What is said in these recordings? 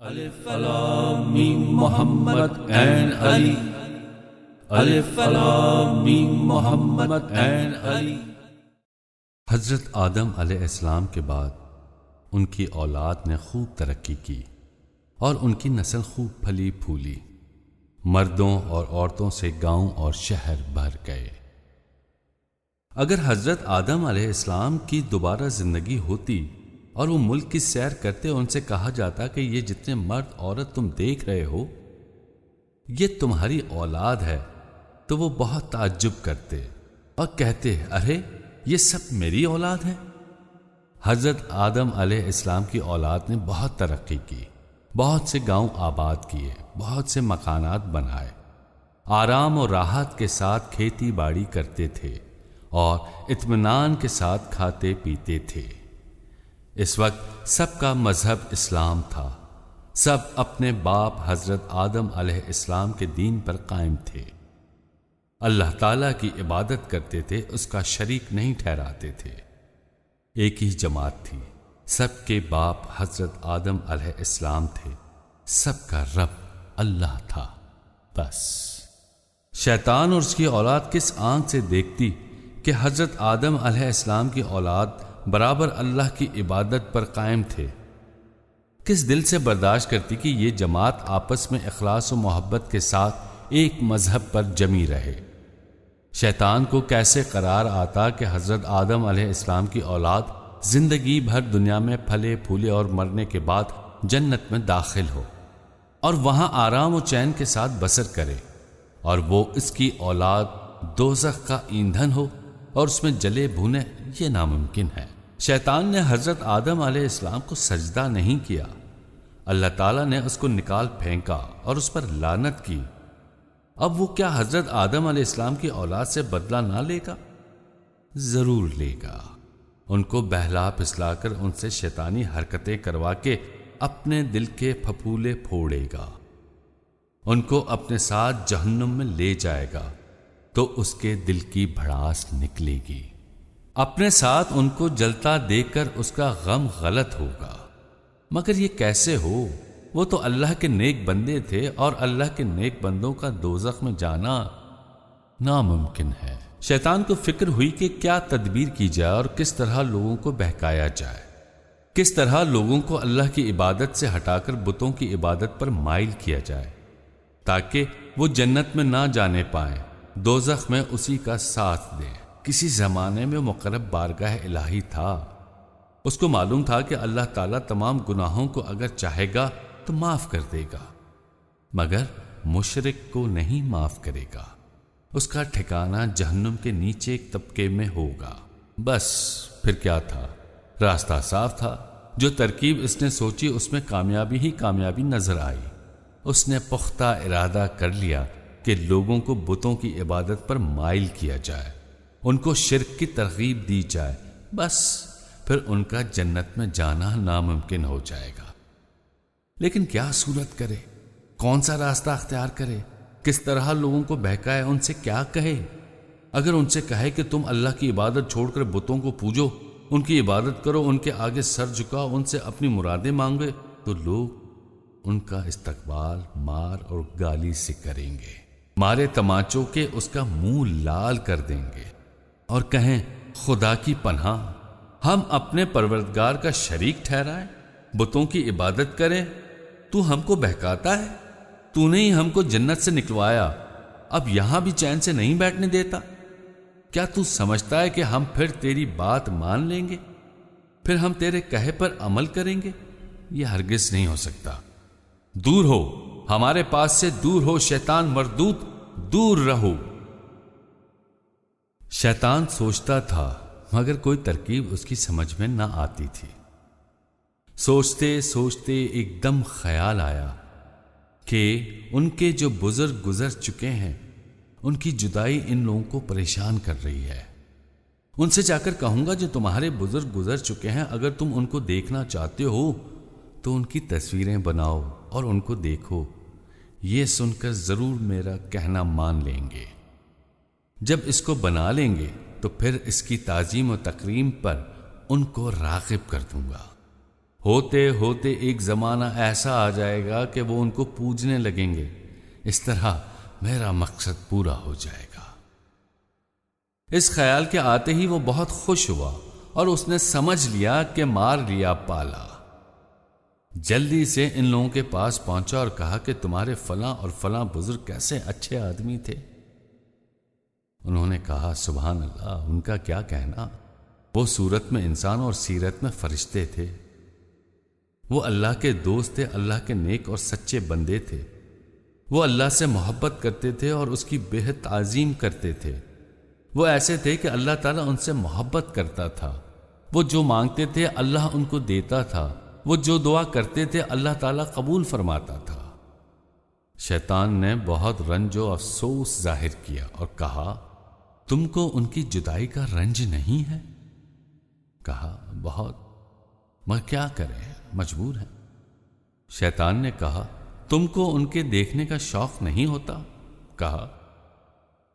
الف لام میم محمد عین علی، الف لام میم محمد عین علی۔ حضرت آدم علیہ السلام کے بعد ان کی اولاد نے خوب ترقی کی اور ان کی نسل خوب پھلی پھولی، مردوں اور عورتوں سے گاؤں اور شہر بھر گئے۔ اگر حضرت آدم علیہ السلام کی دوبارہ زندگی ہوتی اور وہ ملک کی سیر کرتے، ان سے کہا جاتا کہ یہ جتنے مرد عورت تم دیکھ رہے ہو یہ تمہاری اولاد ہے، تو وہ بہت تعجب کرتے اور کہتے ارے یہ سب میری اولاد ہے۔ حضرت آدم علیہ السلام کی اولاد نے بہت ترقی کی، بہت سے گاؤں آباد کیے، بہت سے مکانات بنائے، آرام اور راحت کے ساتھ کھیتی باڑی کرتے تھے اور اطمینان کے ساتھ کھاتے پیتے تھے۔ اس وقت سب کا مذہب اسلام تھا، سب اپنے باپ حضرت آدم علیہ السلام کے دین پر قائم تھے، اللہ تعالیٰ کی عبادت کرتے تھے، اس کا شریک نہیں ٹھہراتے تھے۔ ایک ہی جماعت تھی، سب کے باپ حضرت آدم علیہ السلام تھے، سب کا رب اللہ تھا۔ بس شیطان اور اس کی اولاد کس آنکھ سے دیکھتی کہ حضرت آدم علیہ السلام کی اولاد برابر اللہ کی عبادت پر قائم تھے؟ کس دل سے برداشت کرتی کہ یہ جماعت آپس میں اخلاص و محبت کے ساتھ ایک مذہب پر جمی رہے؟ شیطان کو کیسے قرار آتا کہ حضرت آدم علیہ السلام کی اولاد زندگی بھر دنیا میں پھلے پھولے اور مرنے کے بعد جنت میں داخل ہو اور وہاں آرام و چین کے ساتھ بسر کرے، اور وہ اس کی اولاد دوزخ کا ایندھن ہو اور اس میں جلے بھونے؟ یہ ناممکن ہے۔ شیطان نے حضرت آدم علیہ السلام کو سجدہ نہیں کیا، اللہ تعالیٰ نے اس کو نکال پھینکا اور اس پر لعنت کی۔ اب وہ کیا حضرت آدم علیہ السلام کی اولاد سے بدلہ نہ لے گا؟ ضرور لے گا۔ ان کو بہلا پھسلا کر ان سے شیطانی حرکتیں کروا کے اپنے دل کے پھپھولے پھوڑے گا، ان کو اپنے ساتھ جہنم میں لے جائے گا تو اس کے دل کی بھڑاس نکلے گی۔ اپنے ساتھ ان کو جلتا دیکھ کر اس کا غم غلط ہوگا، مگر یہ کیسے ہو؟ وہ تو اللہ کے نیک بندے تھے اور اللہ کے نیک بندوں کا دوزخ میں جانا ناممکن ہے۔ شیطان کو فکر ہوئی کہ کیا تدبیر کی جائے اور کس طرح لوگوں کو بہکایا جائے، کس طرح لوگوں کو اللہ کی عبادت سے ہٹا کر بتوں کی عبادت پر مائل کیا جائے تاکہ وہ جنت میں نہ جانے پائیں، دوزخ میں اسی کا ساتھ دیں۔ کسی زمانے میں مقرب بارگاہ الہی تھا، اس کو معلوم تھا کہ اللہ تعالیٰ تمام گناہوں کو اگر چاہے گا تو معاف کر دے گا، مگر مشرک کو نہیں معاف کرے گا، اس کا ٹھکانہ جہنم کے نیچے ایک طبقے میں ہوگا۔ بس پھر کیا تھا؟ راستہ صاف تھا، جو ترکیب اس نے سوچی اس میں کامیابی ہی کامیابی نظر آئی۔ اس نے پختہ ارادہ کر لیا کہ لوگوں کو بتوں کی عبادت پر مائل کیا جائے، ان کو شرک کی ترغیب دی جائے، بس پھر ان کا جنت میں جانا ناممکن ہو جائے گا۔ لیکن کیا صورت کرے؟ کون سا راستہ اختیار کرے؟ کس طرح لوگوں کو بہکائے؟ ان سے کیا کہے؟ اگر ان سے کہے کہ تم اللہ کی عبادت چھوڑ کر بتوں کو پوجو، ان کی عبادت کرو، ان کے آگے سر جھکاؤ، ان سے اپنی مرادیں مانگے، تو لوگ ان کا استقبال مار اور گالی سے کریں گے، مارے تماچوں کے اس کا منہ لال کر دیں گے اور کہیں خدا کی پناہ، ہم اپنے پروردگار کا شریک ٹھہرائیں، بتوں کی عبادت کریں؟ تو ہم کو بہکاتا ہے، تو نے ہی ہم کو جنت سے نکلوایا، اب یہاں بھی چین سے نہیں بیٹھنے دیتا؟ کیا تو سمجھتا ہے کہ ہم پھر تیری بات مان لیں گے، پھر ہم تیرے کہے پر عمل کریں گے؟ یہ ہرگز نہیں ہو سکتا۔ دور ہو، ہمارے پاس سے دور ہو، شیطان مردود، دور رہو۔ شیطان سوچتا تھا مگر کوئی ترکیب اس کی سمجھ میں نہ آتی تھی۔ سوچتے سوچتے ایک دم خیال آیا کہ ان کے جو بزرگ گزر چکے ہیں ان کی جدائی ان لوگوں کو پریشان کر رہی ہے۔ ان سے جا کر کہوں گا جو تمہارے بزرگ گزر چکے ہیں، اگر تم ان کو دیکھنا چاہتے ہو تو ان کی تصویریں بناؤ اور ان کو دیکھو، یہ سن کر ضرور میرا کہنا مان لیں گے۔ جب اس کو بنا لیں گے تو پھر اس کی تعظیم و تکریم پر ان کو راغب کر دوں گا۔ ہوتے ہوتے ایک زمانہ ایسا آ جائے گا کہ وہ ان کو پوجنے لگیں گے، اس طرح میرا مقصد پورا ہو جائے گا۔ اس خیال کے آتے ہی وہ بہت خوش ہوا اور اس نے سمجھ لیا کہ مار لیا پالا۔ جلدی سے ان لوگوں کے پاس پہنچا اور کہا کہ تمہارے فلاں اور فلاں بزرگ کیسے اچھے آدمی تھے۔ انہوں نے کہا سبحان اللہ، ان کا کیا کہنا، وہ صورت میں انسان اور سیرت میں فرشتے تھے، وہ اللہ کے دوست تھے، اللہ کے نیک اور سچے بندے تھے، وہ اللہ سے محبت کرتے تھے اور اس کی بے حد تعظیم کرتے تھے، وہ ایسے تھے کہ اللہ تعالیٰ ان سے محبت کرتا تھا، وہ جو مانگتے تھے اللہ ان کو دیتا تھا، وہ جو دعا کرتے تھے اللہ تعالیٰ قبول فرماتا تھا۔ شیطان نے بہت رنج و افسوس ظاہر کیا اور کہا تم کو ان کی جدائی کا رنج نہیں ہے؟ کہا بہت، مگر کیا کریں، مجبور ہیں۔ شیطان نے کہا تم کو ان کے دیکھنے کا شوق نہیں ہوتا؟ کہا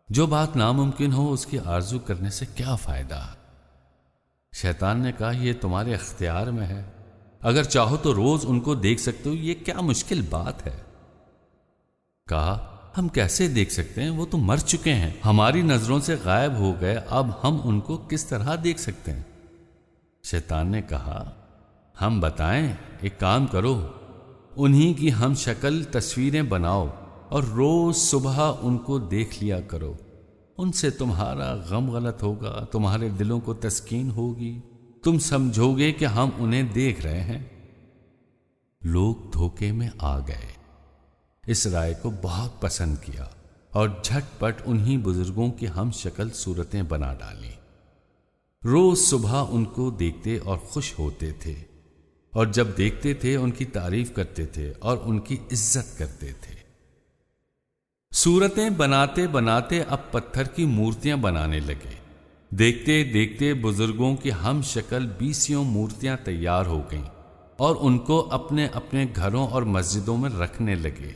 جو بات ناممکن ہو اس کی آرزو کرنے سے کیا فائدہ؟ شیطان نے کہا یہ تمہارے اختیار میں ہے، اگر چاہو تو روز ان کو دیکھ سکتے ہو، یہ کیا مشکل بات ہے؟ کہا ہم کیسے دیکھ سکتے ہیں، وہ تو مر چکے ہیں، ہماری نظروں سے غائب ہو گئے، اب ہم ان کو کس طرح دیکھ سکتے ہیں؟ شیطان نے کہا ہم بتائیں، ایک کام کرو، انہی کی ہم شکل تصویریں بناؤ اور روز صبح ان کو دیکھ لیا کرو، ان سے تمہارا غم غلط ہوگا، تمہارے دلوں کو تسکین ہوگی، تم سمجھو گے کہ ہم انہیں دیکھ رہے ہیں۔ لوگ دھوکے میں آ گئے، اس رائے کو بہت پسند کیا اور جھٹ پٹ انہی بزرگوں کی ہم شکل صورتیں بنا ڈالیں۔ روز صبح ان کو دیکھتے اور خوش ہوتے تھے، اور جب دیکھتے تھے ان کی تعریف کرتے تھے اور ان کی عزت کرتے تھے۔ صورتیں بناتے بناتے اب پتھر کی مورتیاں بنانے لگے۔ دیکھتے دیکھتے بزرگوں کی ہم شکل 20 مورتیاں تیار ہو گئیں اور ان کو اپنے اپنے گھروں اور مسجدوں میں رکھنے لگے۔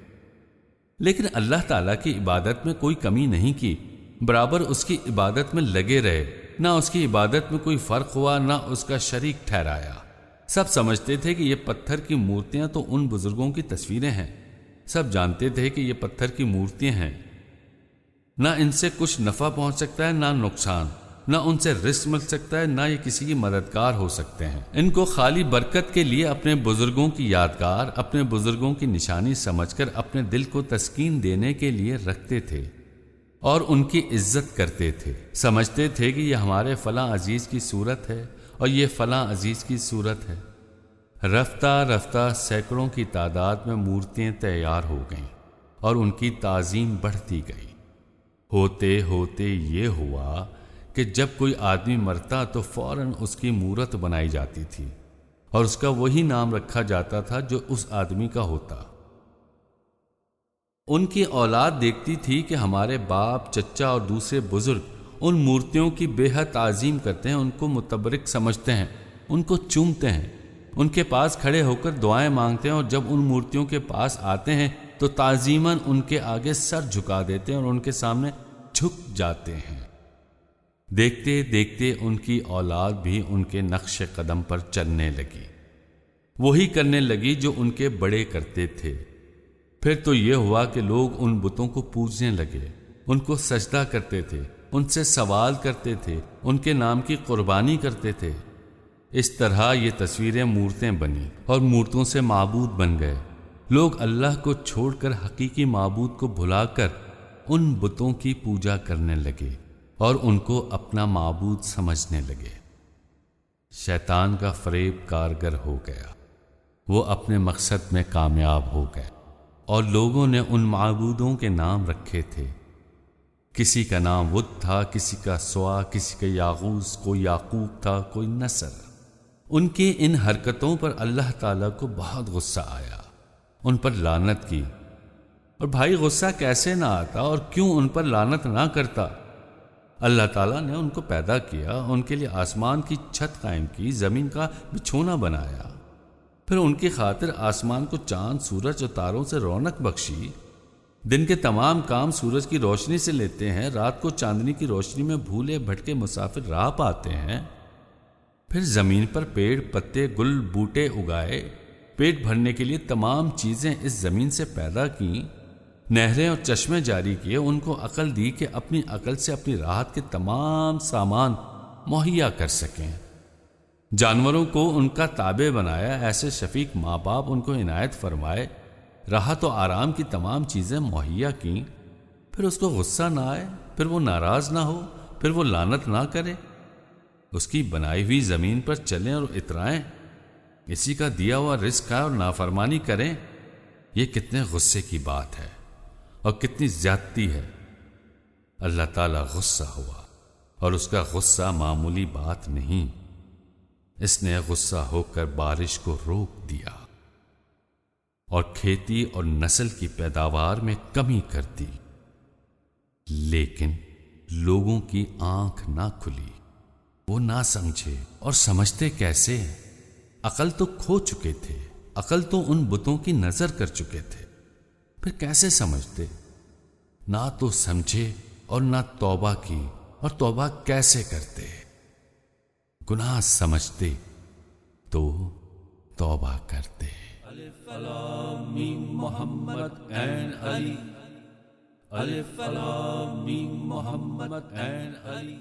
لیکن اللہ تعالیٰ کی عبادت میں کوئی کمی نہیں کی، برابر اس کی عبادت میں لگے رہے، نہ اس کی عبادت میں کوئی فرق ہوا، نہ اس کا شریک ٹھہرایا۔ سب سمجھتے تھے کہ یہ پتھر کی مورتیاں تو ان بزرگوں کی تصویریں ہیں، سب جانتے تھے کہ یہ پتھر کی مورتیاں ہیں، نہ ان سے کچھ نفع پہنچ سکتا ہے نہ نقصان، نہ ان سے رزق مل سکتا ہے، نہ یہ کسی کی مددگار ہو سکتے ہیں۔ ان کو خالی برکت کے لیے اپنے بزرگوں کی یادگار، اپنے بزرگوں کی نشانی سمجھ کر اپنے دل کو تسکین دینے کے لیے رکھتے تھے اور ان کی عزت کرتے تھے۔ سمجھتے تھے کہ یہ ہمارے فلاں عزیز کی صورت ہے اور یہ فلاں عزیز کی صورت ہے۔ رفتہ رفتہ سینکڑوں کی تعداد میں مورتیں تیار ہو گئیں اور ان کی تعظیم بڑھتی گئی۔ ہوتے ہوتے یہ ہوا کہ جب کوئی آدمی مرتا تو فوراً اس کی مورت بنائی جاتی تھی اور اس کا وہی نام رکھا جاتا تھا جو اس آدمی کا ہوتا۔ ان کی اولاد دیکھتی تھی کہ ہمارے باپ، چچا اور دوسرے بزرگ ان مورتیوں کی بے حد تعظیم کرتے ہیں، ان کو متبرک سمجھتے ہیں، ان کو چومتے ہیں، ان کے پاس کھڑے ہو کر دعائیں مانگتے ہیں، اور جب ان مورتیوں کے پاس آتے ہیں تو تعظیماً ان کے آگے سر جھکا دیتے ہیں اور ان کے سامنے جھک جاتے ہیں۔ دیکھتے دیکھتے ان کی اولاد بھی ان کے نقش قدم پر چلنے لگی، وہی کرنے لگی جو ان کے بڑے کرتے تھے۔ پھر تو یہ ہوا کہ لوگ ان بتوں کو پوجنے لگے، ان کو سجدہ کرتے تھے، ان سے سوال کرتے تھے، ان کے نام کی قربانی کرتے تھے۔ اس طرح یہ تصویریں مورتیں بنی اور مورتوں سے معبود بن گئے۔ لوگ اللہ کو چھوڑ کر حقیقی معبود کو بھلا کر ان بتوں کی پوجا کرنے لگے اور ان کو اپنا معبود سمجھنے لگے۔ شیطان کا فریب کارگر ہو گیا، وہ اپنے مقصد میں کامیاب ہو گئے، اور لوگوں نے ان معبودوں کے نام رکھے تھے۔ کسی کا نام ود تھا، کسی کا سوا، کسی کا یاغوث، کوئی یعقوب تھا، کوئی نصر۔ ان کی ان حرکتوں پر اللہ تعالیٰ کو بہت غصہ آیا، ان پر لعنت کی۔ اور بھائی غصہ کیسے نہ آتا اور کیوں ان پر لعنت نہ کرتا؟ اللہ تعالیٰ نے ان کو پیدا کیا، ان کے لیے آسمان کی چھت قائم کی، زمین کا بچھونا بنایا، پھر ان کی خاطر آسمان کو چاند، سورج اور تاروں سے رونق بخشی۔ دن کے تمام کام سورج کی روشنی سے لیتے ہیں، رات کو چاندنی کی روشنی میں بھولے بھٹکے مسافر راہ پاتے ہیں۔ پھر زمین پر پیڑ پتے گل بوٹے اگائے، پیٹ بھرنے کے لیے تمام چیزیں اس زمین سے پیدا کیں، نہریں اور چشمے جاری کیے، ان کو عقل دی کہ اپنی عقل سے اپنی راحت کے تمام سامان مہیا کر سکیں، جانوروں کو ان کا تابع بنایا، ایسے شفیق ماں باپ ان کو عنایت فرمائے، راحت و آرام کی تمام چیزیں مہیا کیں، پھر اس کو غصہ نہ آئے، پھر وہ ناراض نہ ہو، پھر وہ لعنت نہ کرے، اس کی بنائی ہوئی زمین پر چلیں اور اترائیں، اسی کا دیا ہوا رزق ہے اور نافرمانی کریں، یہ کتنے غصے کی بات ہے اور کتنی زیادتی ہے۔ اللہ تعالیٰ غصہ ہوا، اور اس کا غصہ معمولی بات نہیں، اس نے غصہ ہو کر بارش کو روک دیا اور کھیتی اور نسل کی پیداوار میں کمی کر دی، لیکن لوگوں کی آنکھ نہ کھلی، وہ نہ سمجھے، اور سمجھتے کیسے؟ عقل تو کھو چکے تھے، عقل تو ان بتوں کی نظر کر چکے تھے، پھر کیسے سمجھتے؟ نہ تو سمجھے اور نہ توبہ کی، اور توبہ کیسے کرتے؟ گناہ سمجھتے تو توبہ کرتے۔ الف لام میم محمد این علی، الف لام میم محمد این علی۔